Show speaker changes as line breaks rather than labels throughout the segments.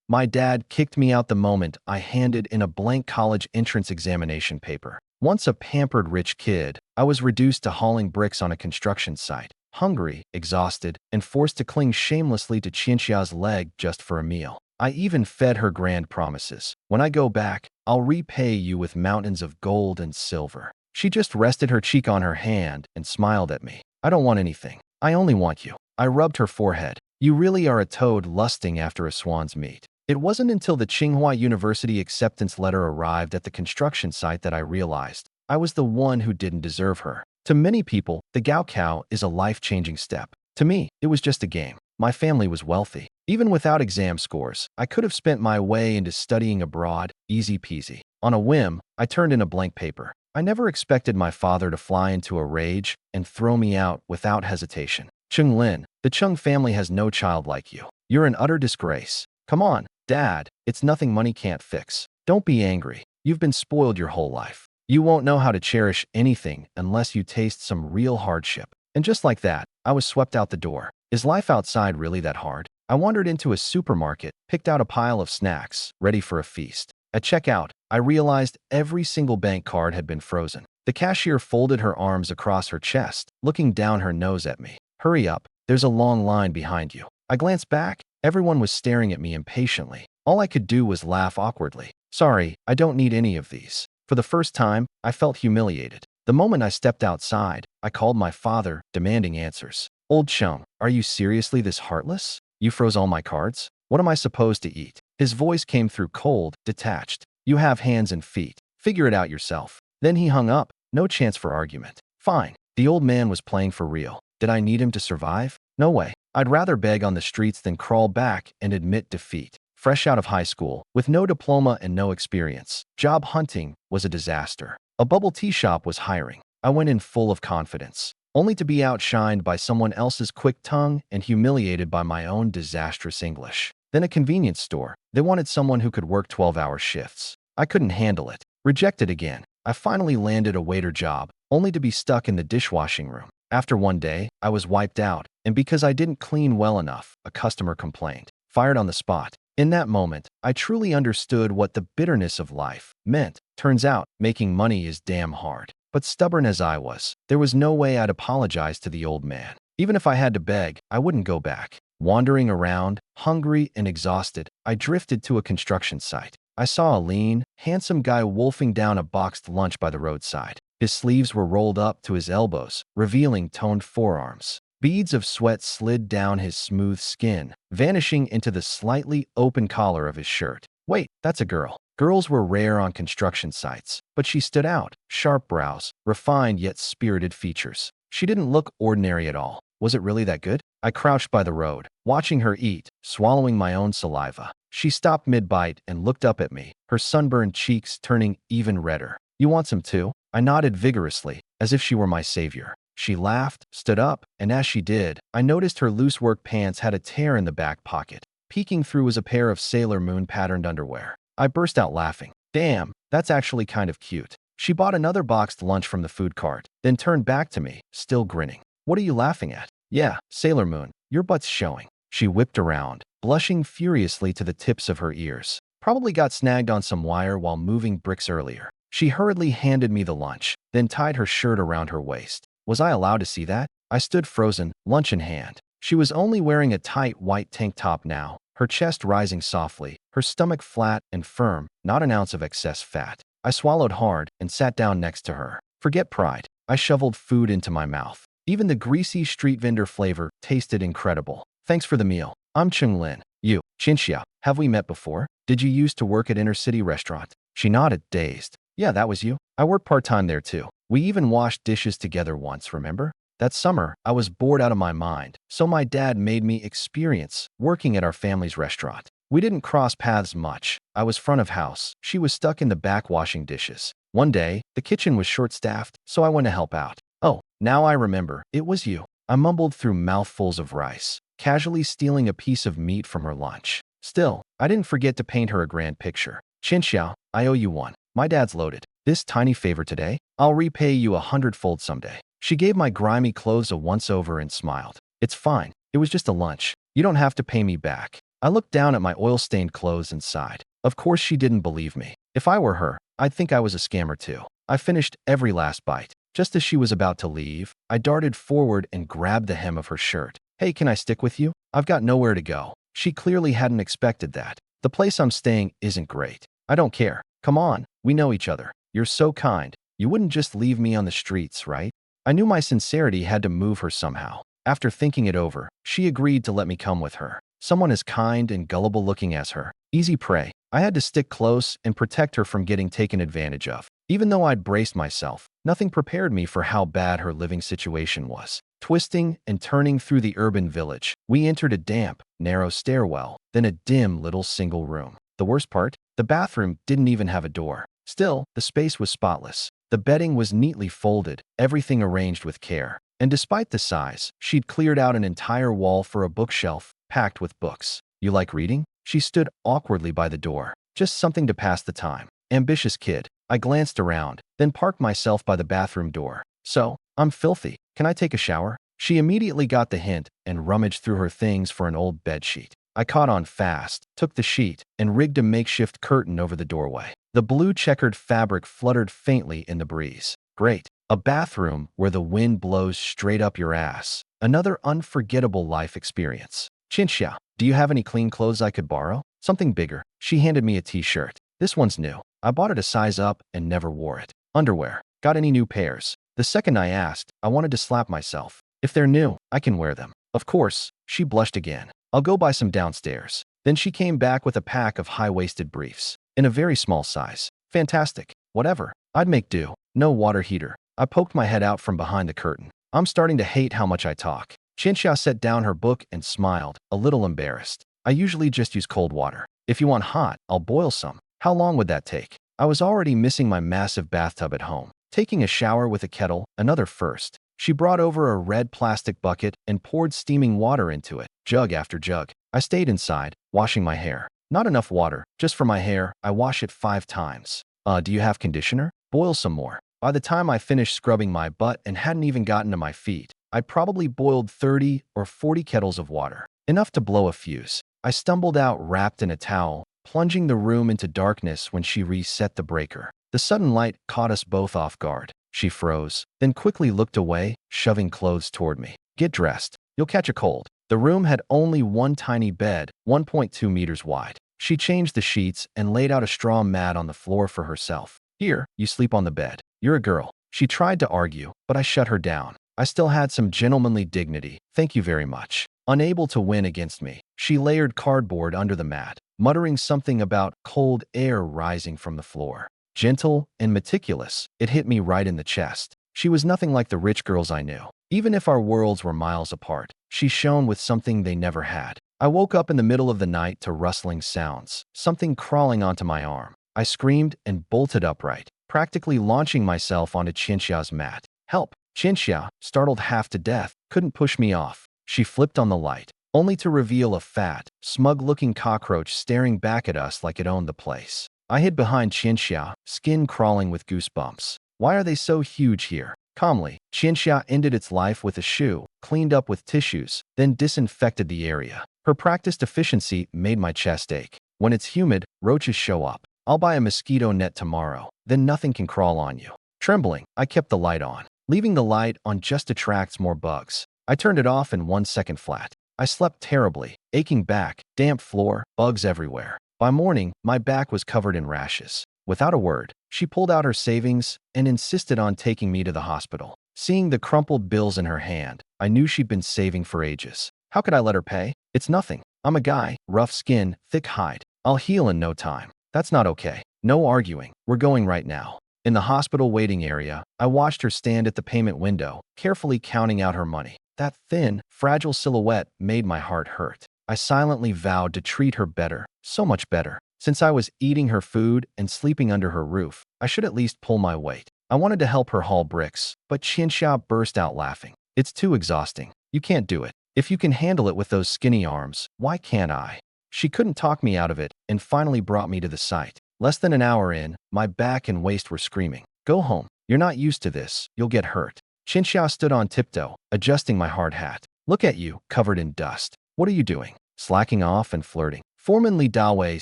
My dad kicked me out the moment I handed in a blank college entrance examination paper. Once a pampered rich kid, I was reduced to hauling bricks on a construction site, hungry, exhausted, and forced to cling shamelessly to Chinchia's leg just for a meal. I even fed her grand promises. When I go back, I'll repay you with mountains of gold and silver. She just rested her cheek on her hand and smiled at me. I don't want anything. I only want you. I rubbed her forehead. You really are a toad lusting after a swan's meat. It wasn't until the Tsinghua University acceptance letter arrived at the construction site that I realized I was the one who didn't deserve her. To many people, the Gaokao is a life-changing step. To me, it was just a game. My family was wealthy. Even without exam scores, I could have spent my way into studying abroad, easy peasy. On a whim, I turned in a blank paper. I never expected my father to fly into a rage and throw me out without hesitation. Chung Lin, the Chung family has no child like you. You're an utter disgrace. Come on, Dad, it's nothing money can't fix. Don't be angry. You've been spoiled your whole life. You won't know how to cherish anything unless you taste some real hardship. And just like that, I was swept out the door. Is life outside really that hard? I wandered into a supermarket, picked out a pile of snacks, ready for a feast. At checkout, I realized every single bank card had been frozen. The cashier folded her arms across her chest, looking down her nose at me. Hurry up, there's a long line behind you. I glanced back. Everyone was staring at me impatiently. All I could do was laugh awkwardly. Sorry, I don't need any of these. For the first time, I felt humiliated. The moment I stepped outside, I called my father, demanding answers. Old Chung, are you seriously this heartless? You froze all my cards? What am I supposed to eat? His voice came through cold, detached. You have hands and feet. Figure it out yourself. Then he hung up. No chance for argument. Fine. The old man was playing for real. Did I need him to survive? No way. I'd rather beg on the streets than crawl back and admit defeat. Fresh out of high school, with no diploma and no experience, job hunting was a disaster. A bubble tea shop was hiring. I went in full of confidence, only to be outshined by someone else's quick tongue and humiliated by my own disastrous English. Then a convenience store. They wanted someone who could work 12-hour shifts. I couldn't handle it. Rejected again. I finally landed a waiter job, only to be stuck in the dishwashing room. After one day, I was wiped out, and because I didn't clean well enough, a customer complained. Fired on the spot. In that moment, I truly understood what the bitterness of life meant. Turns out, making money is damn hard. But stubborn as I was, there was no way I'd apologize to the old man. Even if I had to beg, I wouldn't go back. Wandering around, hungry and exhausted, I drifted to a construction site. I saw a lean, handsome guy wolfing down a boxed lunch by the roadside. His sleeves were rolled up to his elbows, revealing toned forearms. Beads of sweat slid down his smooth skin, vanishing into the slightly open collar of his shirt. Wait, that's a girl. Girls were rare on construction sites, but she stood out. Sharp brows, refined yet spirited features. She didn't look ordinary at all. Was it really that good? I crouched by the road, watching her eat, swallowing my own saliva. She stopped mid-bite and looked up at me, her sunburned cheeks turning even redder. You want some too? I nodded vigorously, as if she were my savior. She laughed, stood up, and as she did, I noticed her loose work pants had a tear in the back pocket. Peeking through was a pair of Sailor Moon patterned underwear. I burst out laughing. Damn, that's actually kind of cute. She bought another boxed lunch from the food cart, then turned back to me, still grinning. What are you laughing at? Yeah, Sailor Moon, your butt's showing. She whipped around, blushing furiously to the tips of her ears. Probably got snagged on some wire while moving bricks earlier. She hurriedly handed me the lunch, then tied her shirt around her waist. Was I allowed to see that? I stood frozen, lunch in hand. She was only wearing a tight white tank top now, her chest rising softly, her stomach flat and firm, not an ounce of excess fat. I swallowed hard and sat down next to her. Forget pride. I shoveled food into my mouth. Even the greasy street vendor flavor tasted incredible. Thanks for the meal. I'm Chung Lin. You, Chinxia, have we met before? Did you used to work at Inner City Restaurant? She nodded, dazed. Yeah, that was you. I worked part-time there too. We even washed dishes together once, remember? That summer, I was bored out of my mind, so my dad made me experience working at our family's restaurant. We didn't cross paths much. I was front of house. She was stuck in the back washing dishes. One day, the kitchen was short-staffed, so I went to help out. Oh, now I remember. It was you. I mumbled through mouthfuls of rice, casually stealing a piece of meat from her lunch. Still, I didn't forget to paint her a grand picture. Chinxiao, I owe you one. My dad's loaded. This tiny favor today, I'll repay you 100-fold someday. She gave my grimy clothes a once-over and smiled. It's fine. It was just a lunch. You don't have to pay me back. I looked down at my oil-stained clothes and sighed. Of course she didn't believe me. If I were her, I'd think I was a scammer too. I finished every last bite. Just as she was about to leave, I darted forward and grabbed the hem of her shirt. Hey, can I stick with you? I've got nowhere to go. She clearly hadn't expected that. The place I'm staying isn't great. I don't care. Come on, we know each other. You're so kind. You wouldn't just leave me on the streets, right? I knew my sincerity had to move her somehow. After thinking it over, she agreed to let me come with her. Someone as kind and gullible-looking as her. Easy prey. I had to stick close and protect her from getting taken advantage of. Even though I'd braced myself, nothing prepared me for how bad her living situation was. Twisting and turning through the urban village, we entered a damp, narrow stairwell, then a dim little single room. The worst part? The bathroom didn't even have a door. Still, the space was spotless. The bedding was neatly folded, everything arranged with care. And despite the size, she'd cleared out an entire wall for a bookshelf, packed with books. You like reading? She stood awkwardly by the door. Just something to pass the time. Ambitious kid. I glanced around, then parked myself by the bathroom door. So, I'm filthy. Can I take a shower? She immediately got the hint and rummaged through her things for an old bedsheet. I caught on fast, took the sheet, and rigged a makeshift curtain over the doorway. The blue checkered fabric fluttered faintly in the breeze. Great. A bathroom where the wind blows straight up your ass. Another unforgettable life experience. Chinchia, do you have any clean clothes I could borrow? Something bigger. She handed me a t-shirt. This one's new. I bought it a size up and never wore it. Underwear. Got any new pairs? The second I asked, I wanted to slap myself. If they're new, I can wear them. Of course. She blushed again. I'll go buy some downstairs. Then she came back with a pack of high-waisted briefs. In a very small size. Fantastic. Whatever. I'd make do. No water heater. I poked my head out from behind the curtain. I'm starting to hate how much I talk. Chinchia set down her book and smiled, a little embarrassed. I usually just use cold water. If you want hot, I'll boil some. How long would that take? I was already missing my massive bathtub at home. Taking a shower with a kettle, another first. She brought over a red plastic bucket and poured steaming water into it, jug after jug. I stayed inside, washing my hair. Not enough water, just for my hair. I wash it 5 times. Do you have conditioner? Boil some more. By the time I finished scrubbing my butt and hadn't even gotten to my feet, I'd probably boiled 30 or 40 kettles of water. Enough to blow a fuse. I stumbled out wrapped in a towel, plunging the room into darkness when she reset the breaker. The sudden light caught us both off guard. She froze, then quickly looked away, shoving clothes toward me. Get dressed. You'll catch a cold. The room had only one tiny bed, 1.2 meters wide. She changed the sheets and laid out a straw mat on the floor for herself. Here, you sleep on the bed. You're a girl. She tried to argue, but I shut her down. I still had some gentlemanly dignity. Thank you very much. Unable to win against me, she layered cardboard under the mat, muttering something about cold air rising from the floor. Gentle and meticulous, it hit me right in the chest. She was nothing like the rich girls I knew. Even if our worlds were miles apart, she shone with something they never had. I woke up in the middle of the night to rustling sounds, something crawling onto my arm. I screamed and bolted upright, practically launching myself onto Chinchia's mat. Help! Chinchia, startled half to death, couldn't push me off. She flipped on the light, only to reveal a fat, smug-looking cockroach staring back at us like it owned the place. I hid behind Chinchia, skin crawling with goosebumps. Why are they so huge here? Calmly, Chinchia ended its life with a shoe, cleaned up with tissues, then disinfected the area. Her practiced efficiency made my chest ache. When it's humid, roaches show up. I'll buy a mosquito net tomorrow, then nothing can crawl on you. Trembling, I kept the light on. Leaving the light on just attracts more bugs. I turned it off in 1 second flat. I slept terribly, aching back, damp floor, bugs everywhere. By morning, my back was covered in rashes. Without a word, she pulled out her savings and insisted on taking me to the hospital. Seeing the crumpled bills in her hand, I knew she'd been saving for ages. How could I let her pay? It's nothing. I'm a guy, rough skin, thick hide. I'll heal in no time. That's not okay. No arguing. We're going right now. In the hospital waiting area, I watched her stand at the payment window, carefully counting out her money. That thin, fragile silhouette made my heart hurt. I silently vowed to treat her better, so much better. Since I was eating her food and sleeping under her roof, I should at least pull my weight. I wanted to help her haul bricks, but Chinchia burst out laughing. It's too exhausting. You can't do it. If you can handle it with those skinny arms, why can't I? She couldn't talk me out of it and finally brought me to the site. Less than an hour in, my back and waist were screaming. Go home. You're not used to this. You'll get hurt. Chinchia stood on tiptoe, adjusting my hard hat. Look at you, covered in dust. What are you doing? slacking off and flirting. Foreman Li Dawei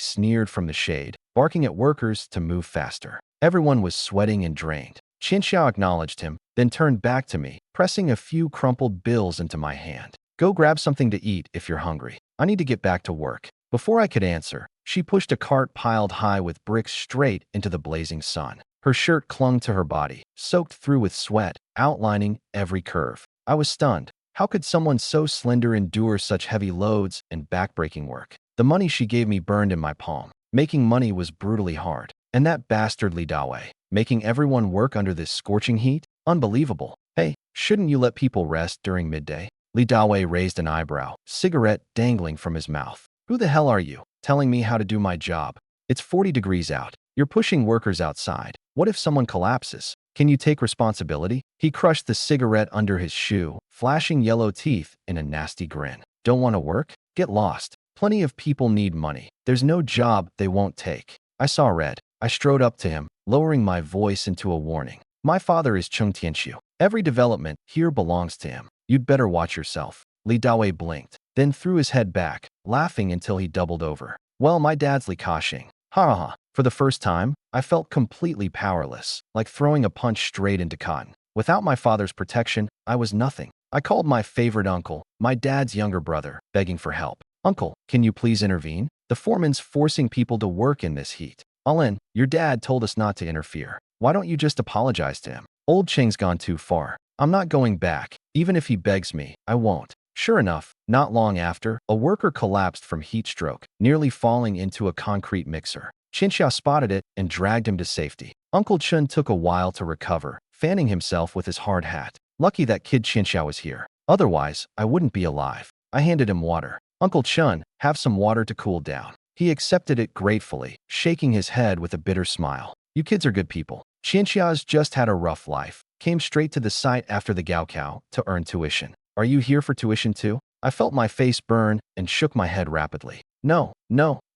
sneered from the shade, barking at workers to move faster. Everyone was sweating and drained. Qian Xiao acknowledged him, then turned back to me, pressing a few crumpled bills into my hand. Go grab something to eat if you're hungry. I need to get back to work. Before I could answer, she pushed a cart piled high with bricks straight into the blazing sun. Her shirt clung to her body, soaked through with sweat, outlining every curve. I was stunned. How could someone so slender endure such heavy loads and backbreaking work? The money she gave me burned in my palm. Making money was brutally hard. And that bastard Li Dawei, making everyone work under this scorching heat? Unbelievable. Hey, shouldn't you let people rest during midday? Li Dawei raised an eyebrow, cigarette dangling from his mouth. Who the hell are you, telling me how to do my job? It's 40 degrees out. You're pushing workers outside. What if someone collapses? Can you take responsibility? He crushed the cigarette under his shoe, flashing yellow teeth in a nasty grin. Don't want to work? Get lost. Plenty of people need money. There's no job they won't take. I saw red. I strode up to him, lowering my voice into a warning. My father is Chung Tianxiu. Every development here belongs to him. You'd better watch yourself. Li Dawei blinked, then threw his head back, laughing until he doubled over. Well, my dad's Li Ka-shing. Ha ha ha. For the first time, I felt completely powerless, like throwing a punch straight into cotton. Without my father's protection, I was nothing. I called my favorite uncle, my dad's younger brother, begging for help. Uncle, can you please intervene? The foreman's forcing people to work in this heat. Alin, your dad told us not to interfere. Why don't you just apologize to him? Old Cheng's gone too far. I'm not going back. Even if he begs me, I won't. Sure enough, not long after, a worker collapsed from heat stroke, nearly falling into a concrete mixer. Qian Xiao spotted it and dragged him to safety. Uncle Chun took a while to recover, fanning himself with his hard hat. Lucky that kid Qian Xiao was here. Otherwise, I wouldn't be alive. I handed him water. Uncle Chun, have some water to cool down. He accepted it gratefully, shaking his head with a bitter smile. You kids are good people. Qian Xiao's just had a rough life. Came straight to the site after the Gaokao to earn tuition. Are you here for tuition too? I felt my face burn and shook my head rapidly. No,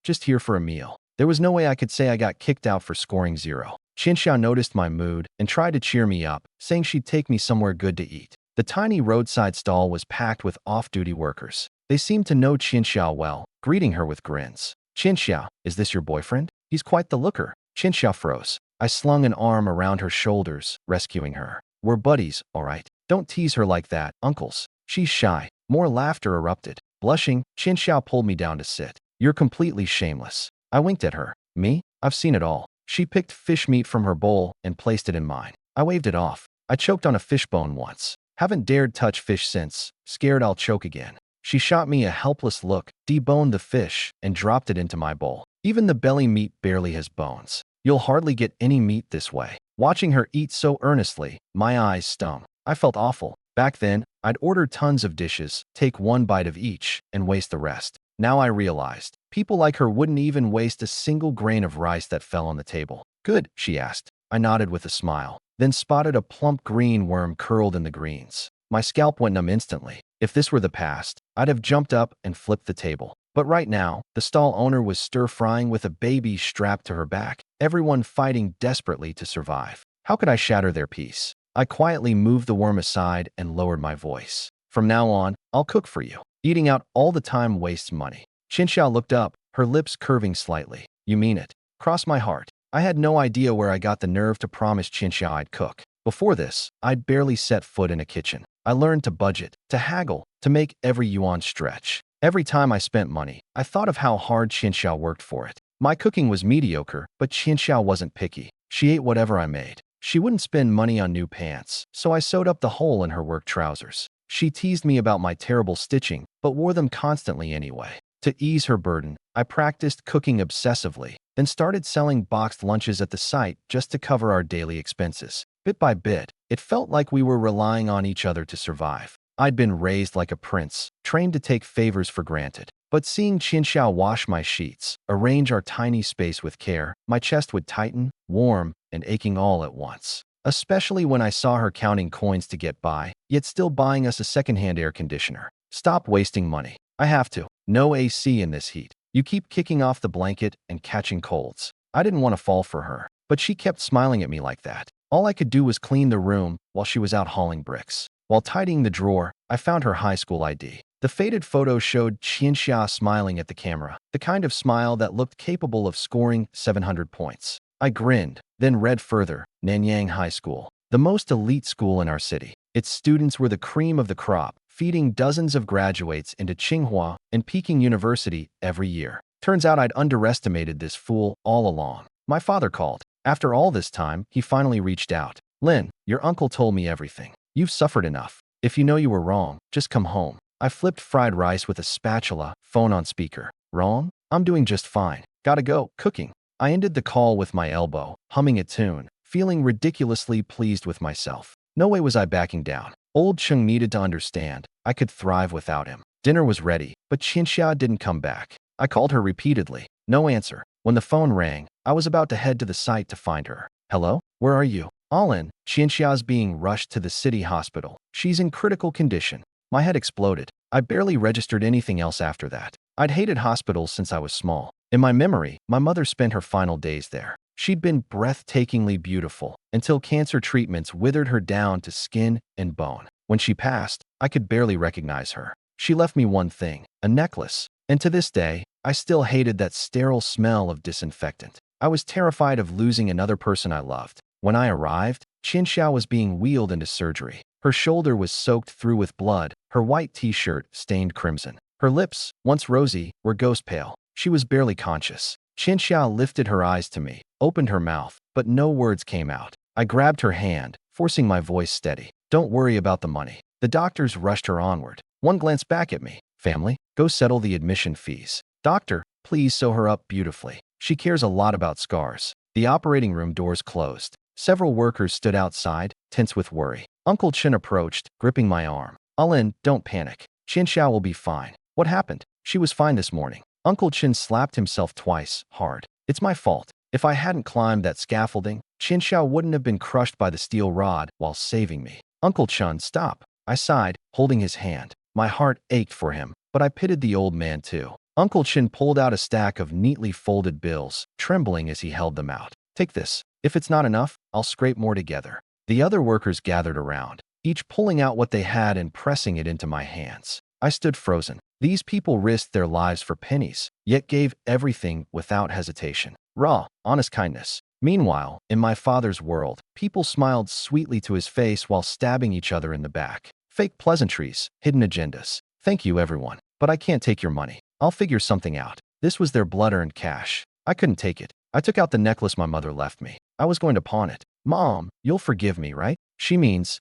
just here for a meal. There was no way I could say I got kicked out for scoring 0. Qian Xiao noticed my mood and tried to cheer me up, saying she'd take me somewhere good to eat. The tiny roadside stall was packed with off-duty workers. They seemed to know Qian Xiao well, greeting her with grins. Qian Xiao, is this your boyfriend? He's quite the looker. Qian Xiao froze. I slung an arm around her shoulders, rescuing her. We're buddies, all right? Don't tease her like that, uncles. She's shy. More laughter erupted. Blushing, Qian Xiao pulled me down to sit. You're completely shameless. I winked at her. Me? I've seen it all. She picked fish meat from her bowl and placed it in mine. I waved it off. I choked on a fishbone once. Haven't dared touch fish since, scared I'll choke again. She shot me a helpless look, deboned the fish, and dropped it into my bowl. Even the belly meat barely has bones. You'll hardly get any meat this way. Watching her eat so earnestly, my eyes stung. I felt awful. Back then, I'd order tons of dishes, take one bite of each, and waste the rest. Now I realized, people like her wouldn't even waste a single grain of rice that fell on the table. Good, she asked. I nodded with a smile, then spotted a plump green worm curled in the greens. My scalp went numb instantly. If this were the past, I'd have jumped up and flipped the table. But right now, the stall owner was stir-frying with a baby strapped to her back, everyone fighting desperately to survive. How could I shatter their peace? I quietly moved the worm aside and lowered my voice. From now on, I'll cook for you. Eating out all the time wastes money. Qian Xiao looked up, her lips curving slightly. You mean it? Cross my heart. I had no idea where I got the nerve to promise Qian Xiao I'd cook. Before this, I'd barely set foot in a kitchen. I learned to budget, to haggle, to make every yuan stretch. Every time I spent money, I thought of how hard Qian Xiao worked for it. My cooking was mediocre, but Qian Xiao wasn't picky. She ate whatever I made. She wouldn't spend money on new pants, so I sewed up the hole in her work trousers. She teased me about my terrible stitching, but wore them constantly anyway. To ease her burden, I practiced cooking obsessively, then started selling boxed lunches at the site just to cover our daily expenses. Bit by bit, it felt like we were relying on each other to survive. I'd been raised like a prince, trained to take favors for granted. But seeing Qian Xiao wash my sheets, arrange our tiny space with care, my chest would tighten, warm, and aching all at once. Especially when I saw her counting coins to get by, yet still buying us a secondhand air conditioner. Stop wasting money. I have to. No AC in this heat. You keep kicking off the blanket and catching colds. I didn't want to fall for her, but she kept smiling at me like that. All I could do was clean the room while she was out hauling bricks. While tidying the drawer, I found her high school ID. The faded photo showed Qianxia smiling at the camera, the kind of smile that looked capable of scoring 700 points. I grinned, then read further, Nanyang High School, the most elite school in our city. Its students were the cream of the crop, feeding dozens of graduates into Tsinghua and Peking University every year. Turns out I'd underestimated this fool all along. My father called. After all this time, he finally reached out. Lin, your uncle told me everything. You've suffered enough. If you know you were wrong, just come home. I flipped fried rice with a spatula, phone on speaker. Wrong? I'm doing just fine. Gotta go, cooking. I ended the call with my elbow, humming a tune, feeling ridiculously pleased with myself. No way was I backing down. Old Chung needed to understand. I could thrive without him. Dinner was ready, but Qianxia didn't come back. I called her repeatedly. No answer. When the phone rang, I was about to head to the site to find her. Hello? Where are you? All in. Qianxia's being rushed to the city hospital. She's in critical condition. My head exploded. I barely registered anything else after that. I'd hated hospitals since I was small. In my memory, my mother spent her final days there. She'd been breathtakingly beautiful until cancer treatments withered her down to skin and bone. When she passed, I could barely recognize her. She left me one thing, a necklace. And to this day, I still hated that sterile smell of disinfectant. I was terrified of losing another person I loved. When I arrived, Qianxia was being wheeled into surgery. Her shoulder was soaked through with blood, her white t-shirt stained crimson. Her lips, once rosy, were ghost pale. She was barely conscious. Qianxia lifted her eyes to me, opened her mouth, but no words came out. I grabbed her hand, forcing my voice steady. Don't worry about the money. The doctors rushed her onward. One glance back at me. Family, go settle the admission fees. Doctor, please sew her up beautifully. She cares a lot about scars. The operating room doors closed. Several workers stood outside, tense with worry. Uncle Chen approached, gripping my arm. Alin, don't panic. Qianxia will be fine. What happened? She was fine this morning. Uncle Chen slapped himself twice, hard. It's my fault. If I hadn't climbed that scaffolding, Qianxia wouldn't have been crushed by the steel rod while saving me. Uncle Chen, stop. I sighed, holding his hand. My heart ached for him, but I pitied the old man too. Uncle Chen pulled out a stack of neatly folded bills, trembling as he held them out. Take this. If it's not enough, I'll scrape more together. The other workers gathered around, each pulling out what they had and pressing it into my hands. I stood frozen. These people risked their lives for pennies, yet gave everything without hesitation. Raw, honest kindness. Meanwhile, in my father's world, people smiled sweetly to his face while stabbing each other in the back. Fake pleasantries, hidden agendas. Thank you, everyone, but I can't take your money. I'll figure something out. This was their blood-earned cash. I couldn't take it. I took out the necklace my mother left me. I was going to pawn it. Mom, you'll forgive me, right? She means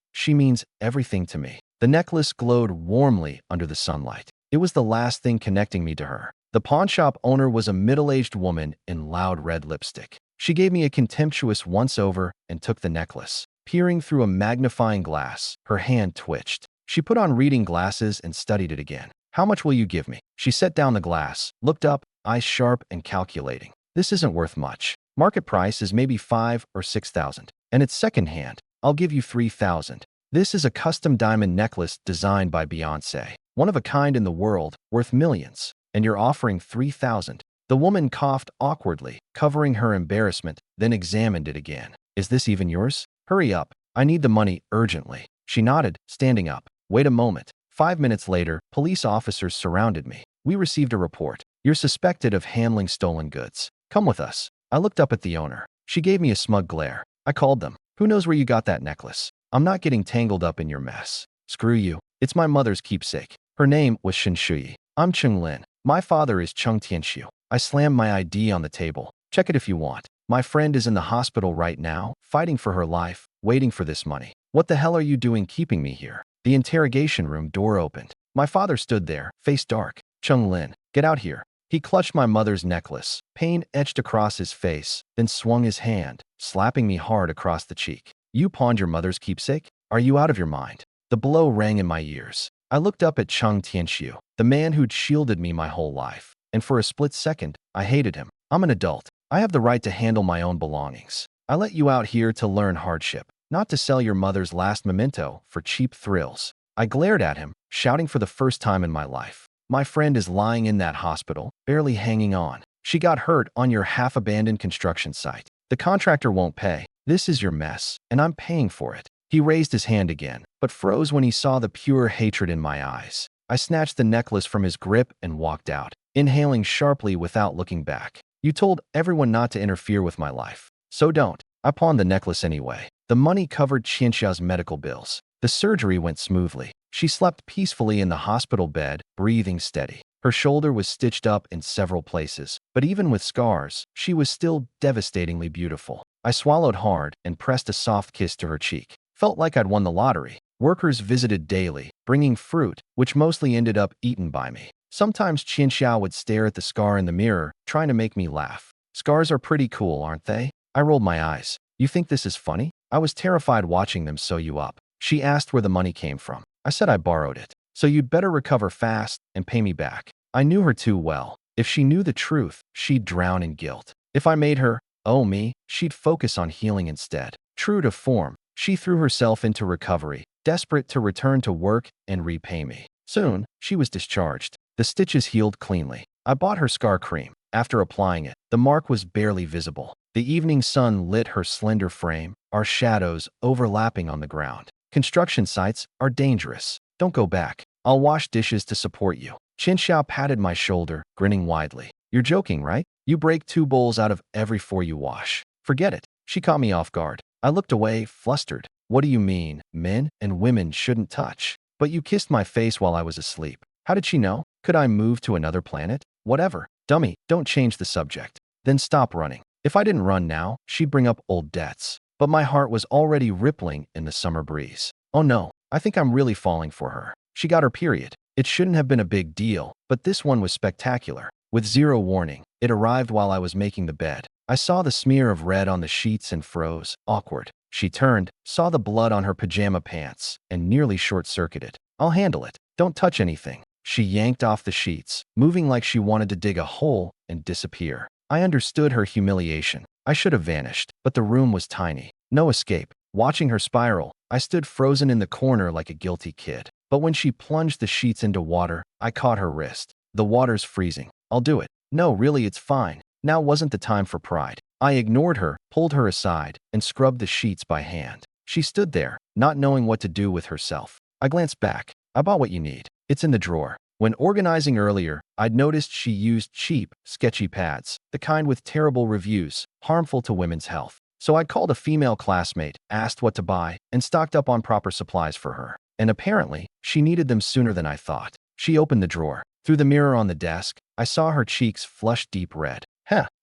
everything to me. The necklace glowed warmly under the sunlight. It was the last thing connecting me to her. The pawnshop owner was a middle-aged woman in loud red lipstick. She gave me a contemptuous once-over and took the necklace. Peering through a magnifying glass, her hand twitched. She put on reading glasses and studied it again. How much will you give me? She set down the glass, looked up, eyes sharp and calculating. This isn't worth much. Market price is maybe 5 or 6,000. And it's secondhand. I'll give you 3,000. This is a custom diamond necklace designed by Beyoncé. One of a kind in the world, worth millions. And you're offering 3,000. The woman coughed awkwardly, covering her embarrassment, then examined it again. Is this even yours? Hurry up. I need the money urgently. She nodded, standing up. Wait a moment. 5 minutes later, police officers surrounded me. We received a report. You're suspected of handling stolen goods. Come with us. I looked up at the owner. She gave me a smug glare. I called them. Who knows where you got that necklace? I'm not getting tangled up in your mess. Screw you. It's my mother's keepsake. Her name was Shen Shuyi. I'm Chung Lin. My father is Chung Tianxiu. I slammed my ID on the table. Check it if you want. My friend is in the hospital right now, fighting for her life, waiting for this money. What the hell are you doing keeping me here? The interrogation room door opened. My father stood there, face dark. Chung Lin, get out here. He clutched my mother's necklace. Pain etched across his face, then swung his hand, slapping me hard across the cheek. You pawned your mother's keepsake? Are you out of your mind? The blow rang in my ears. I looked up at Chung Tianxiu, the man who'd shielded me my whole life. And for a split second, I hated him. I'm an adult. I have the right to handle my own belongings. I let you out here to learn hardship, not to sell your mother's last memento for cheap thrills. I glared at him, shouting for the first time in my life. My friend is lying in that hospital, barely hanging on. She got hurt on your half-abandoned construction site. The contractor won't pay. This is your mess, and I'm paying for it. He raised his hand again, but froze when he saw the pure hatred in my eyes. I snatched the necklace from his grip and walked out, inhaling sharply without looking back. You told everyone not to interfere with my life. So don't. I pawned the necklace anyway. The money covered Qianxia's medical bills. The surgery went smoothly. She slept peacefully in the hospital bed, breathing steady. Her shoulder was stitched up in several places, but even with scars, she was still devastatingly beautiful. I swallowed hard and pressed a soft kiss to her cheek. Felt like I'd won the lottery. Workers visited daily, bringing fruit, which mostly ended up eaten by me. Sometimes Qianxia would stare at the scar in the mirror, trying to make me laugh. Scars are pretty cool, aren't they? I rolled my eyes. You think this is funny? I was terrified watching them sew you up. She asked where the money came from. I said I borrowed it. So you'd better recover fast and pay me back. I knew her too well. If she knew the truth, she'd drown in guilt. If I made her owe me, she'd focus on healing instead. True to form, she threw herself into recovery, desperate to return to work and repay me. Soon, she was discharged. The stitches healed cleanly. I bought her scar cream. After applying it, the mark was barely visible. The evening sun lit her slender frame, our shadows overlapping on the ground. Construction sites are dangerous. Don't go back. I'll wash dishes to support you. Qianxia patted my shoulder, grinning widely. You're joking, right? You break 2 bowls out of every 4 you wash. Forget it. She caught me off guard. I looked away, flustered. What do you mean? Men and women shouldn't touch. But you kissed my face while I was asleep. How did she know? Could I move to another planet? Whatever. Dummy, don't change the subject. Then stop running. If I didn't run now, she'd bring up old debts. But my heart was already rippling in the summer breeze. Oh no, I think I'm really falling for her. She got her period. It shouldn't have been a big deal, but this one was spectacular. With zero warning, it arrived while I was making the bed. I saw the smear of red on the sheets and froze, awkward. She turned, saw the blood on her pajama pants, and nearly short-circuited. I'll handle it. Don't touch anything. She yanked off the sheets, moving like she wanted to dig a hole and disappear. I understood her humiliation. I should have vanished, but the room was tiny. No escape. Watching her spiral, I stood frozen in the corner like a guilty kid. But when she plunged the sheets into water, I caught her wrist. The water's freezing. I'll do it. No, really, it's fine. Now wasn't the time for pride. I ignored her, pulled her aside, and scrubbed the sheets by hand. She stood there, not knowing what to do with herself. I glanced back. I bought what you need. It's in the drawer. When organizing earlier, I'd noticed she used cheap, sketchy pads, the kind with terrible reviews, harmful to women's health. So I called a female classmate, asked what to buy, and stocked up on proper supplies for her. And apparently, she needed them sooner than I thought. She opened the drawer. Through the mirror on the desk, I saw her cheeks flush deep red.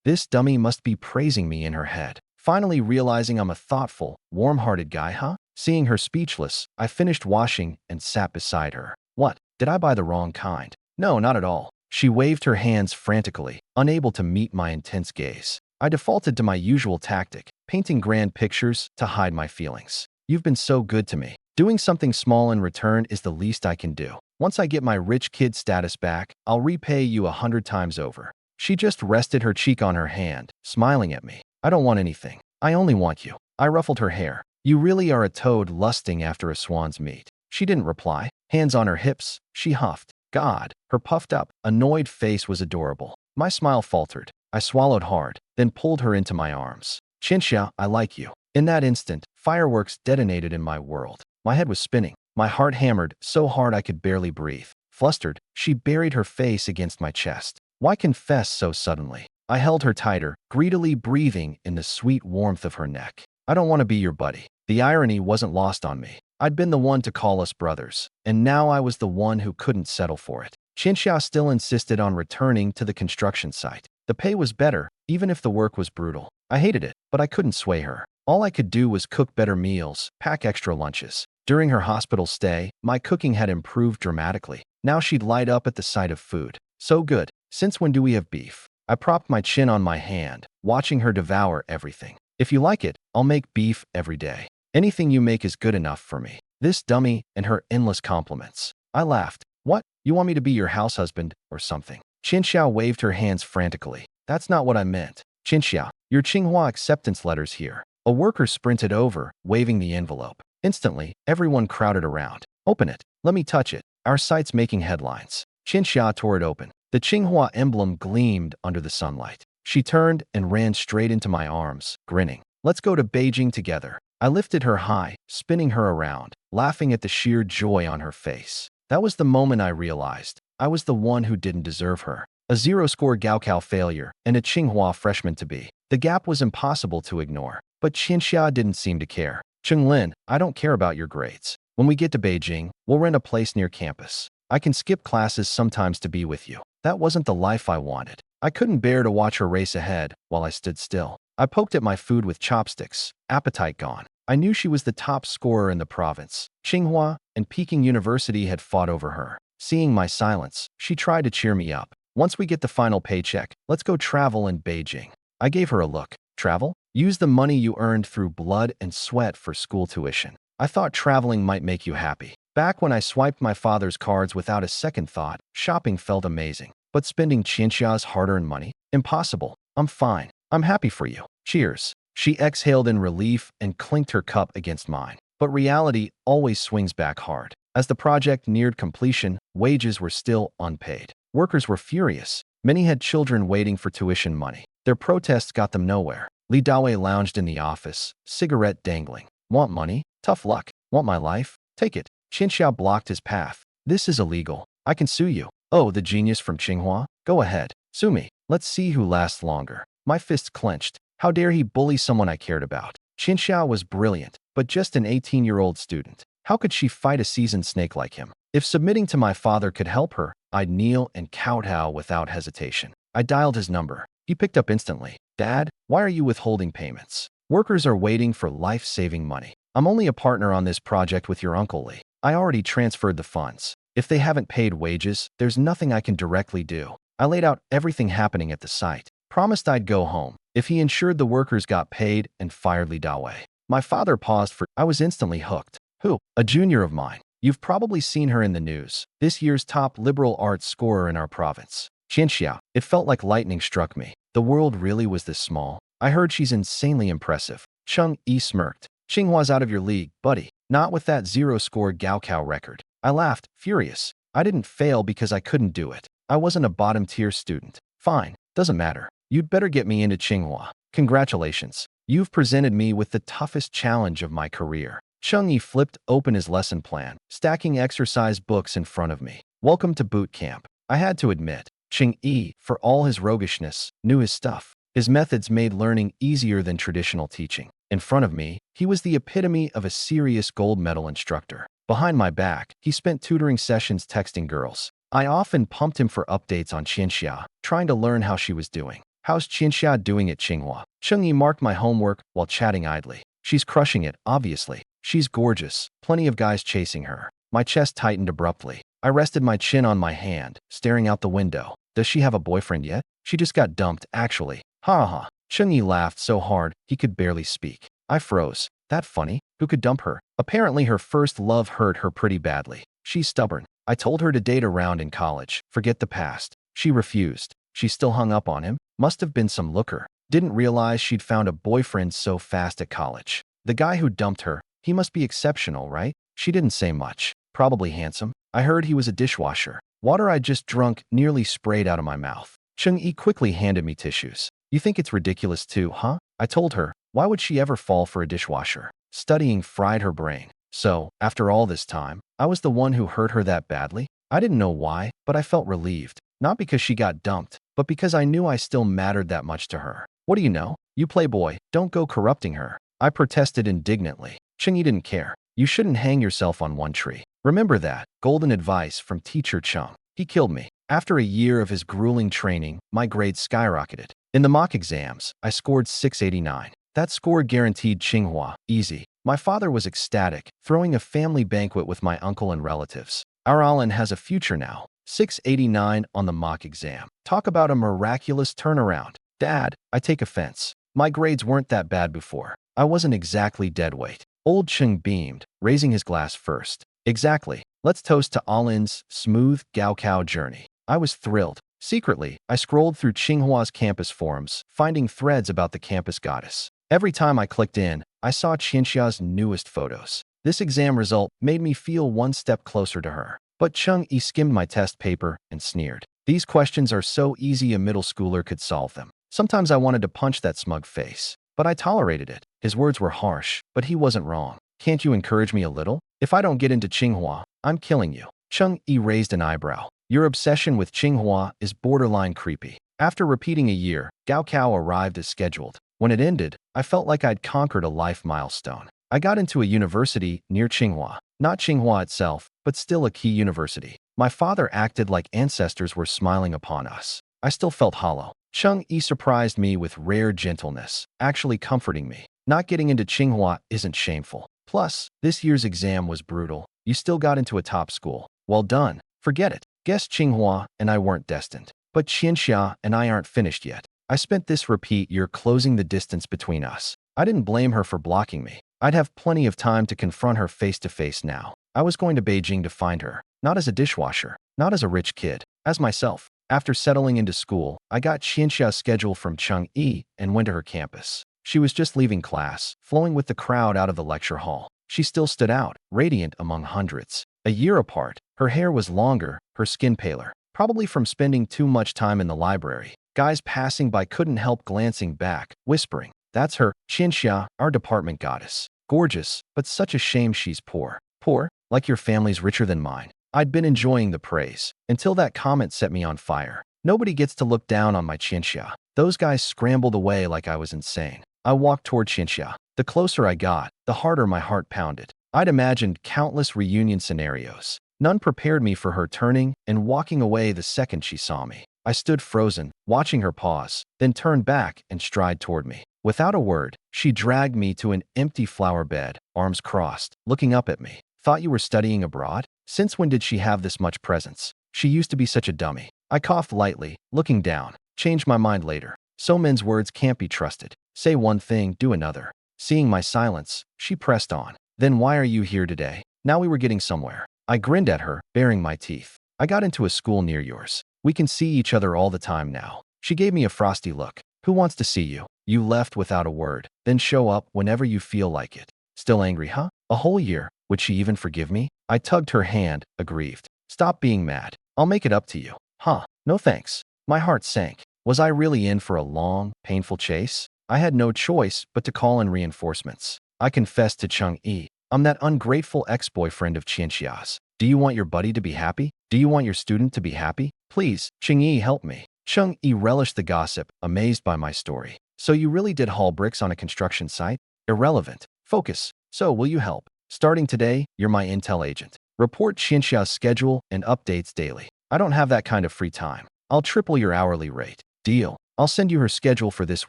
This dummy must be praising me in her head. Finally realizing I'm a thoughtful, warm-hearted guy, huh? Seeing her speechless, I finished washing and sat beside her. What? Did I buy the wrong kind? No, not at all. She waved her hands frantically, unable to meet my intense gaze. I defaulted to my usual tactic, painting grand pictures to hide my feelings. You've been so good to me. Doing something small in return is the least I can do. Once I get my rich kid status back, I'll repay you 100 times over. She just rested her cheek on her hand, smiling at me. I don't want anything. I only want you. I ruffled her hair. You really are a toad lusting after a swan's meat. She didn't reply. Hands on her hips, she huffed. God, her puffed up, annoyed face was adorable. My smile faltered. I swallowed hard, then pulled her into my arms. Qianxia, I like you. In that instant, fireworks detonated in my world. My head was spinning. My heart hammered so hard I could barely breathe. Flustered, she buried her face against my chest. Why confess so suddenly? I held her tighter, greedily breathing in the sweet warmth of her neck. I don't want to be your buddy. The irony wasn't lost on me. I'd been the one to call us brothers, and now I was the one who couldn't settle for it. Qianxia still insisted on returning to the construction site. The pay was better, even if the work was brutal. I hated it, but I couldn't sway her. All I could do was cook better meals, pack extra lunches. During her hospital stay, my cooking had improved dramatically. Now she'd light up at the sight of food. So good. Since when do we have beef? I propped my chin on my hand, watching her devour everything. If you like it, I'll make beef every day. Anything you make is good enough for me. This dummy and her endless compliments. I laughed. What? You want me to be your house husband or something? Qianxia waved her hands frantically. That's not what I meant. Qianxia, your Tsinghua acceptance letter's here. A worker sprinted over, waving the envelope. Instantly, everyone crowded around. Open it. Let me touch it. Our site's making headlines. Qianxia tore it open. The Tsinghua emblem gleamed under the sunlight. She turned and ran straight into my arms, grinning. Let's go to Beijing together. I lifted her high, spinning her around, laughing at the sheer joy on her face. That was the moment I realized I was the one who didn't deserve her. A zero-score Gaokao failure and a Tsinghua freshman-to-be. The gap was impossible to ignore, but Qianxia didn't seem to care. Chenglin, I don't care about your grades. When we get to Beijing, we'll rent a place near campus. I can skip classes sometimes to be with you. That wasn't the life I wanted. I couldn't bear to watch her race ahead while I stood still. I poked at my food with chopsticks, appetite gone. I knew she was the top scorer in the province. Tsinghua and Peking University had fought over her. Seeing my silence, she tried to cheer me up. Once we get the final paycheck, let's go travel in Beijing. I gave her a look. Travel? Use the money you earned through blood and sweat for school tuition. I thought traveling might make you happy. Back when I swiped my father's cards without a second thought, shopping felt amazing. But spending Qianxia's hard-earned money? Impossible. I'm fine. I'm happy for you. Cheers. She exhaled in relief and clinked her cup against mine. But reality always swings back hard. As the project neared completion, wages were still unpaid. Workers were furious. Many had children waiting for tuition money. Their protests got them nowhere. Li Dawei lounged in the office, cigarette dangling. Want money? Tough luck. Want my life? Take it. Qianxia blocked his path. This is illegal. I can sue you. Oh, the genius from Tsinghua? Go ahead. Sue me. Let's see who lasts longer. My fists clenched. How dare he bully someone I cared about? Qianxia was brilliant, but just an 18-year-old student. How could she fight a seasoned snake like him? If submitting to my father could help her, I'd kneel and kowtow without hesitation. I dialed his number. He picked up instantly. Dad, why are you withholding payments? Workers are waiting for life-saving money. I'm only a partner on this project with your Uncle Lee. I already transferred the funds. If they haven't paid wages, there's nothing I can directly do. I laid out everything happening at the site. Promised I'd go home if he ensured the workers got paid and fired Li Dawei. My father paused for. I was instantly hooked. Who? A junior of mine. You've probably seen her in the news. This year's top liberal arts scorer in our province. Qianxia. It felt like lightning struck me. The world really was this small. I heard she's insanely impressive. Cheng Yi smirked. Tsinghua's out of your league, buddy. Not with that zero-score Gaokao record. I laughed, furious. I didn't fail because I couldn't do it. I wasn't a bottom-tier student. Fine. Doesn't matter. You'd better get me into Tsinghua. Congratulations. You've presented me with the toughest challenge of my career. Cheng Yi flipped open his lesson plan, stacking exercise books in front of me. Welcome to boot camp. I had to admit, Cheng Yi, for all his roguishness, knew his stuff. His methods made learning easier than traditional teaching. In front of me, he was the epitome of a serious gold medal instructor. Behind my back, he spent tutoring sessions texting girls. I often pumped him for updates on Qianxia, trying to learn how she was doing. How's Qianxia doing at Tsinghua? Cheng Yi marked my homework while chatting idly. She's crushing it, obviously. She's gorgeous. Plenty of guys chasing her. My chest tightened abruptly. I rested my chin on my hand, staring out the window. Does she have a boyfriend yet? She just got dumped, actually. Ha ha. Cheng Yi laughed so hard he could barely speak. I froze. That funny? Who could dump her? Apparently her first love hurt her pretty badly. She's stubborn. I told her to date around in college. Forget the past. She refused. She still hung up on him. Must have been some looker. Didn't realize she'd found a boyfriend so fast at college. The guy who dumped her, he must be exceptional, right? She didn't say much. Probably handsome. I heard he was a dishwasher. Water I'd just drunk nearly sprayed out of my mouth. Cheng Yi quickly handed me tissues. You think it's ridiculous too, huh? I told her. Why would she ever fall for a dishwasher? Studying fried her brain. So, after all this time, I was the one who hurt her that badly? I didn't know why, but I felt relieved. Not because she got dumped, but because I knew I still mattered that much to her. What do you know? You playboy, don't go corrupting her. I protested indignantly. Cheng Yi didn't care. You shouldn't hang yourself on one tree. Remember that. Golden advice from teacher Cheng. He killed me. After a year of his grueling training, my grades skyrocketed. In the mock exams, I scored 689. That score guaranteed Tsinghua, easy. My father was ecstatic, throwing a family banquet with my uncle and relatives. Our Alan has a future now. 689 on the mock exam. Talk about a miraculous turnaround. Dad, I take offense. My grades weren't that bad before. I wasn't exactly dead weight. Old Cheng beamed, raising his glass first. Exactly. Let's toast to Alan's smooth Gaokao journey. I was thrilled. Secretly, I scrolled through Tsinghua's campus forums, finding threads about the campus goddess. Every time I clicked in, I saw Qianxia's newest photos. This exam result made me feel one step closer to her. But Cheng Yi skimmed my test paper and sneered. These questions are so easy a middle schooler could solve them. Sometimes I wanted to punch that smug face, but I tolerated it. His words were harsh, but he wasn't wrong. Can't you encourage me a little? If I don't get into Tsinghua, I'm killing you. Cheng Yi raised an eyebrow. Your obsession with Tsinghua is borderline creepy. After repeating a year, Gaokao arrived as scheduled. When it ended, I felt like I'd conquered a life milestone. I got into a university near Tsinghua. Not Tsinghua itself, but still a key university. My father acted like ancestors were smiling upon us. I still felt hollow. Cheng Yi surprised me with rare gentleness, actually comforting me. Not getting into Tsinghua isn't shameful. Plus, this year's exam was brutal. You still got into a top school. Well done. Forget it. Guess Tsinghua and I weren't destined. But Qianxia and I aren't finished yet. I spent this repeat year closing the distance between us. I didn't blame her for blocking me. I'd have plenty of time to confront her face to face now. I was going to Beijing to find her, not as a dishwasher, not as a rich kid, as myself. After settling into school, I got Qianxia's schedule from Cheng Yi and went to her campus. She was just leaving class, flowing with the crowd out of the lecture hall. She still stood out, radiant among hundreds. A year apart, her hair was longer, her skin paler, probably from spending too much time in the library. Guys passing by couldn't help glancing back, whispering, "That's her, Qianxia, our department goddess. Gorgeous, but such a shame she's poor." Poor? Like your family's richer than mine. I'd been enjoying the praise, until that comment set me on fire. Nobody gets to look down on my Qianxia. Those guys scrambled away like I was insane. I walked toward Qianxia. The closer I got, the harder my heart pounded. I'd imagined countless reunion scenarios. None prepared me for her turning and walking away the second she saw me. I stood frozen, watching her pause, then turn back and stride toward me. Without a word, she dragged me to an empty flower bed, arms crossed, looking up at me. Thought you were studying abroad? Since when did she have this much presence? She used to be such a dummy. I coughed lightly, looking down. Changed my mind later. So men's words can't be trusted. Say one thing, do another. Seeing my silence, she pressed on. Then why are you here today? Now we were getting somewhere. I grinned at her, baring my teeth. I got into a school near yours. We can see each other all the time now. She gave me a frosty look. Who wants to see you? You left without a word. Then show up whenever you feel like it. Still angry, huh? A whole year. Would she even forgive me? I tugged her hand, aggrieved. Stop being mad. I'll make it up to you. Huh? No thanks. My heart sank. Was I really in for a long, painful chase? I had no choice but to call in reinforcements. I confessed to Cheng Yi. I'm that ungrateful ex-boyfriend of Qianxia's. Do you want your buddy to be happy? Do you want your student to be happy? Please, Cheng Yi, help me. Cheng Yi relished the gossip, amazed by my story. So you really did haul bricks on a construction site? Irrelevant. Focus. So will you help? Starting today, you're my intel agent. Report Qianxia's schedule and updates daily. I don't have that kind of free time. I'll triple your hourly rate. Deal. I'll send you her schedule for this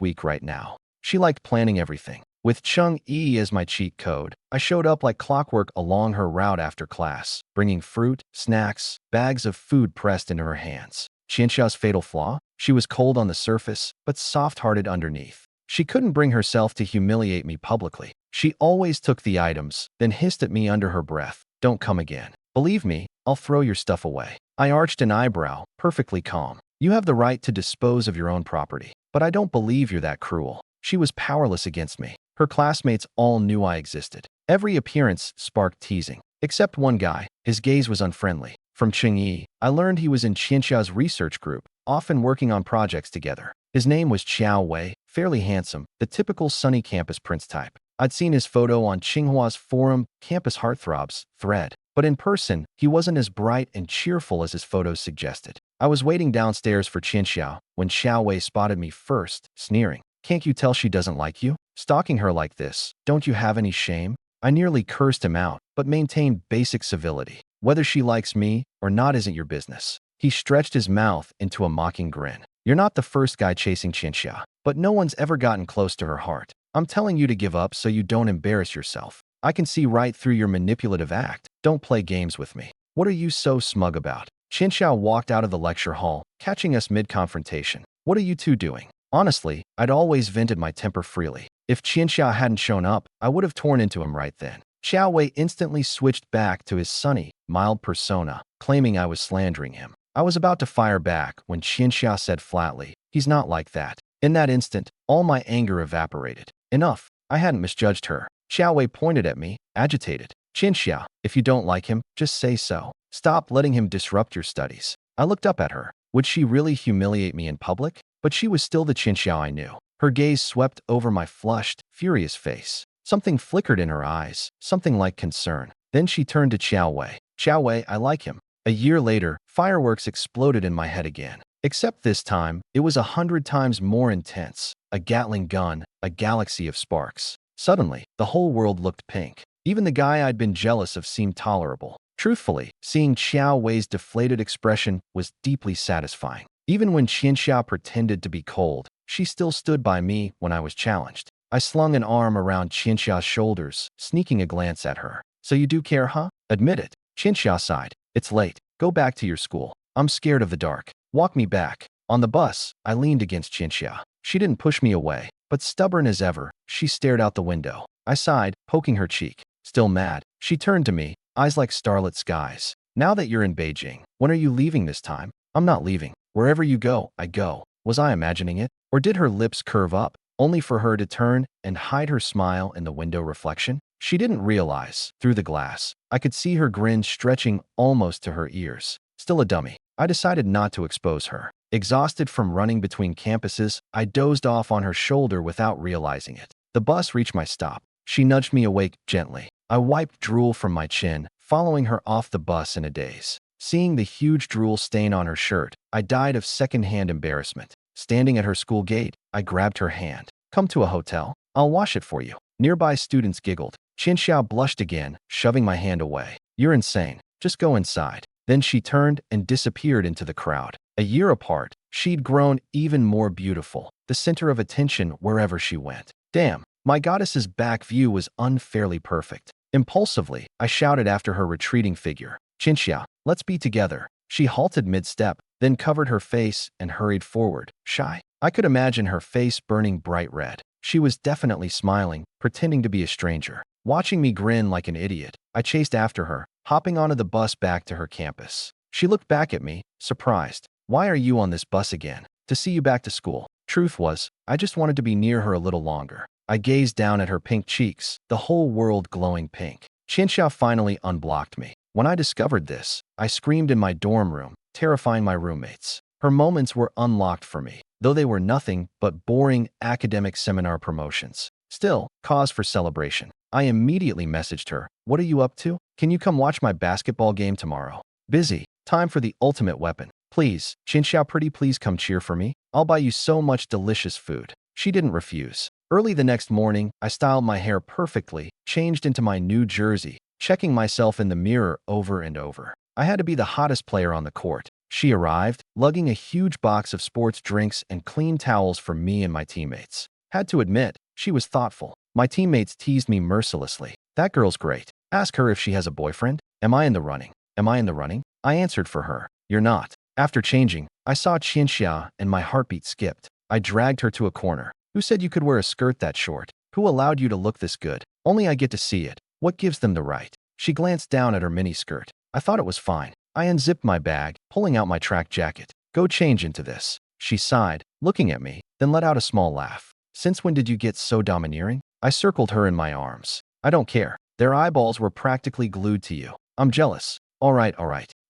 week right now. She liked planning everything. With Cheng Yi as my cheat code, I showed up like clockwork along her route after class, bringing fruit, snacks, bags of food pressed into her hands. Qianxia's fatal flaw? She was cold on the surface, but soft-hearted underneath. She couldn't bring herself to humiliate me publicly. She always took the items, then hissed at me under her breath. Don't come again. Believe me, I'll throw your stuff away. I arched an eyebrow, perfectly calm. You have the right to dispose of your own property, but I don't believe you're that cruel. She was powerless against me. Her classmates all knew I existed. Every appearance sparked teasing. Except one guy. His gaze was unfriendly. From Cheng Yi, I learned he was in Qianxia's research group, often working on projects together. His name was Xiao Wei, fairly handsome, the typical sunny campus prince type. I'd seen his photo on Tsinghua's forum, Campus Heartthrobs, thread. But in person, he wasn't as bright and cheerful as his photos suggested. I was waiting downstairs for Qianxia when Xiao Wei spotted me first, sneering. Can't you tell she doesn't like you? Stalking her like this, don't you have any shame? I nearly cursed him out, but maintained basic civility. Whether she likes me or not isn't your business. He stretched his mouth into a mocking grin. You're not the first guy chasing Qianxia, but no one's ever gotten close to her heart. I'm telling you to give up so you don't embarrass yourself. I can see right through your manipulative act. Don't play games with me. What are you so smug about? Qianxia walked out of the lecture hall, catching us mid-confrontation. What are you two doing? Honestly, I'd always vented my temper freely. If Qianxia hadn't shown up, I would have torn into him right then. Xiao Wei instantly switched back to his sunny, mild persona, claiming I was slandering him. I was about to fire back when Qianxia said flatly, he's not like that. In that instant, all my anger evaporated. Enough. I hadn't misjudged her. Xiao Wei pointed at me, agitated. Qianxia, if you don't like him, just say so. Stop letting him disrupt your studies. I looked up at her. Would she really humiliate me in public? But she was still the Qianxia I knew. Her gaze swept over my flushed, furious face. Something flickered in her eyes, something like concern. Then she turned to Xiao Wei. Xiao Wei, I like him. A year later, fireworks exploded in my head again. Except this time, it was 100 times more intense. A Gatling gun, a galaxy of sparks. Suddenly, the whole world looked pink. Even the guy I'd been jealous of seemed tolerable. Truthfully, seeing Xiao Wei's deflated expression was deeply satisfying. Even when Qianxia pretended to be cold, she still stood by me when I was challenged. I slung an arm around Qianxia's shoulders, sneaking a glance at her. So you do care, huh? Admit it. Qianxia sighed. It's late. Go back to your school. I'm scared of the dark. Walk me back. On the bus, I leaned against Qianxia. She didn't push me away, but stubborn as ever, she stared out the window. I sighed, poking her cheek. Still mad, she turned to me, eyes like starlit skies. Now that you're in Beijing, when are you leaving this time? I'm not leaving. Wherever you go, I go. Was I imagining it? Or did her lips curve up, only for her to turn and hide her smile in the window reflection? She didn't realize, through the glass, I could see her grin stretching almost to her ears. Still a dummy. I decided not to expose her. Exhausted from running between campuses, I dozed off on her shoulder without realizing it. The bus reached my stop. She nudged me awake gently. I wiped drool from my chin, following her off the bus in a daze. Seeing the huge drool stain on her shirt, I died of secondhand embarrassment. Standing at her school gate, I grabbed her hand. Come to a hotel. I'll wash it for you. Nearby students giggled. Qianxiao blushed again, shoving my hand away. You're insane. Just go inside. Then she turned and disappeared into the crowd. A year apart, she'd grown even more beautiful, the center of attention wherever she went. Damn, my goddess's back view was unfairly perfect. Impulsively, I shouted after her retreating figure. Qianxia, let's be together. She halted mid-step, then covered her face and hurried forward, shy. I could imagine her face burning bright red. She was definitely smiling, pretending to be a stranger. Watching me grin like an idiot, I chased after her, hopping onto the bus back to her campus. She looked back at me, surprised. Why are you on this bus again? To see you back to school. Truth was, I just wanted to be near her a little longer. I gazed down at her pink cheeks, the whole world glowing pink. Qianxia finally unblocked me. When I discovered this, I screamed in my dorm room, terrifying my roommates. Her moments were unlocked for me, though they were nothing but boring academic seminar promotions. Still, cause for celebration. I immediately messaged her. What are you up to? Can you come watch my basketball game tomorrow? Busy. Time for the ultimate weapon. Please, Qianxia pretty please come cheer for me. I'll buy you so much delicious food. She didn't refuse. Early the next morning, I styled my hair perfectly, changed into my new jersey, checking myself in the mirror over and over. I had to be the hottest player on the court. She arrived, lugging a huge box of sports drinks and clean towels for me and my teammates. Had to admit, she was thoughtful. My teammates teased me mercilessly. That girl's great. Ask her if she has a boyfriend. Am I in the running? Am I in the running? I answered for her. You're not. After changing, I saw Qianxia and my heartbeat skipped. I dragged her to a corner. Who said you could wear a skirt that short? Who allowed you to look this good? Only I get to see it. What gives them the right? She glanced down at her miniskirt. I thought it was fine. I unzipped my bag, pulling out my track jacket. Go change into this. She sighed, looking at me, then let out a small laugh. Since when did you get so domineering? I circled her in my arms. I don't care. Their eyeballs were practically glued to you. I'm jealous. All right.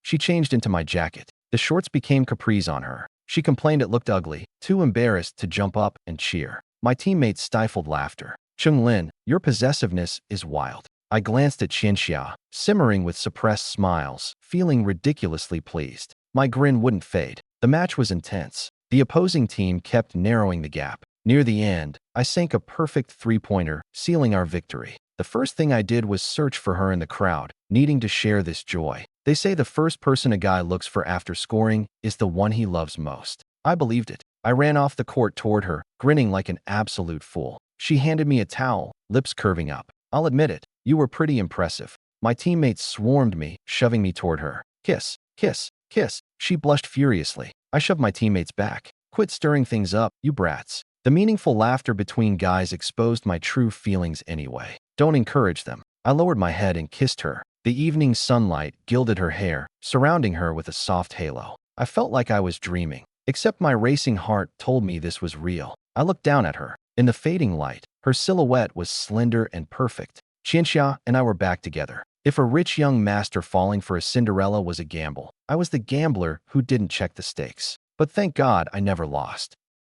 She changed into my jacket. The shorts became capris on her. She complained it looked ugly, too embarrassed to jump up and cheer. My teammates stifled laughter. Chunglin, your possessiveness is wild. I glanced at Qianxia, simmering with suppressed smiles, feeling ridiculously pleased. My grin wouldn't fade. The match was intense. The opposing team kept narrowing the gap. Near the end, I sank a perfect three-pointer, sealing our victory. The first thing I did was search for her in the crowd, needing to share this joy. They say the first person a guy looks for after scoring is the one he loves most. I believed it. I ran off the court toward her, grinning like an absolute fool. She handed me a towel, lips curving up. I'll admit it, you were pretty impressive. My teammates swarmed me, shoving me toward her. Kiss, kiss, kiss. She blushed furiously. I shoved my teammates back. Quit stirring things up, you brats. The meaningful laughter between guys exposed my true feelings anyway. Don't encourage them. I lowered my head and kissed her. The evening sunlight gilded her hair, surrounding her with a soft halo. I felt like I was dreaming, except my racing heart told me this was real. I looked down at her. In the fading light, her silhouette was slender and perfect. Qianxia and I were back together. If a rich young master falling for a Cinderella was a gamble, I was the gambler who didn't check the stakes. But thank God I never lost.